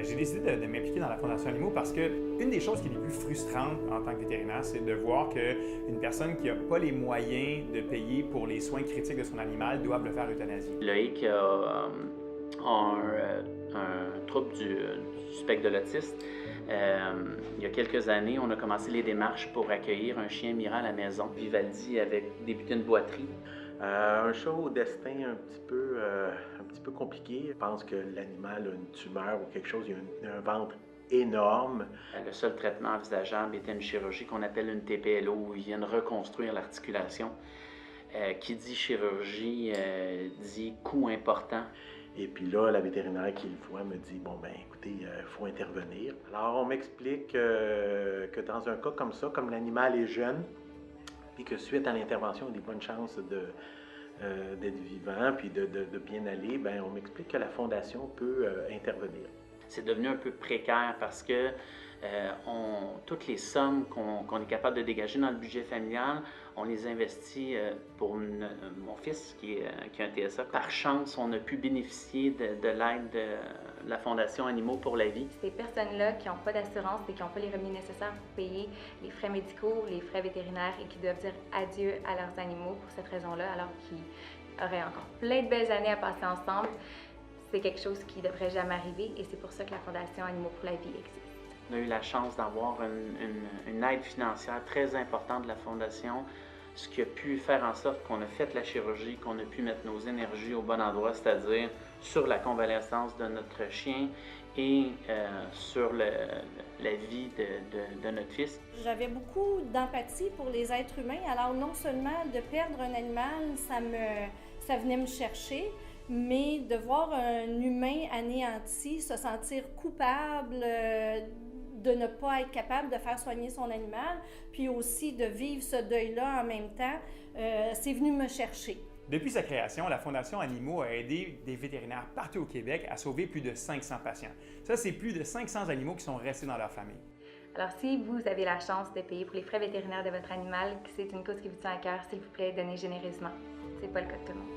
J'ai décidé de m'impliquer dans la Fondation Animaux parce que une des choses qui est les plus frustrantes en tant que vétérinaire, c'est de voir qu'une personne qui n'a pas les moyens de payer pour les soins critiques de son animal doit le faire euthanasie. Loïc a un trouble du spectre de l'autisme. Il y a quelques années, on a commencé les démarches pour accueillir un chien mirant à la maison. Vivaldi avait débuté une boiterie. Un chat au destin un petit peu compliqué. Je pense que l'animal a une tumeur ou quelque chose, il a un ventre énorme. Le seul traitement envisageable était une chirurgie qu'on appelle une TPLO, où ils viennent reconstruire l'articulation. Qui dit chirurgie dit coût important. Et puis là, la vétérinaire qui le voit me dit, bon ben écoutez, il faut intervenir. Alors on m'explique que dans un cas comme ça, comme l'animal est jeune, puis que suite à l'intervention, il y a des bonnes chances d'être vivant, puis de bien aller, ben on m'explique que la Fondation peut intervenir. C'est devenu un peu précaire parce que toutes les sommes qu'on est capable de dégager dans le budget familial, on les investit pour mon fils qui a un TSA. Par chance, on a pu bénéficier de l'aide de la Fondation Animaux pour la vie. Ces personnes-là qui n'ont pas d'assurance et qui n'ont pas les revenus nécessaires pour payer les frais médicaux, les frais vétérinaires et qui doivent dire adieu à leurs animaux pour cette raison-là, alors qu'ils auraient encore plein de belles années à passer ensemble, c'est quelque chose qui ne devrait jamais arriver et c'est pour ça que la Fondation Animaux pour la vie existe. On a eu la chance d'avoir une aide financière très importante de la Fondation, ce qui a pu faire en sorte qu'on a fait la chirurgie, qu'on a pu mettre nos énergies au bon endroit, c'est-à-dire sur la convalescence de notre chien et sur la vie de notre fils. J'avais beaucoup d'empathie pour les êtres humains, alors non seulement de perdre un animal, ça venait me chercher, mais de voir un humain anéanti, se sentir coupable de ne pas être capable de faire soigner son animal, puis aussi de vivre ce deuil-là en même temps, c'est venu me chercher. Depuis sa création, la Fondation Animaux a aidé des vétérinaires partout au Québec à sauver plus de 500 patients. Ça, c'est plus de 500 animaux qui sont restés dans leur famille. Alors, si vous avez la chance de payer pour les frais vétérinaires de votre animal, que c'est une cause qui vous tient à cœur, s'il vous plaît, donnez généreusement. C'est pas le cas de tout le monde.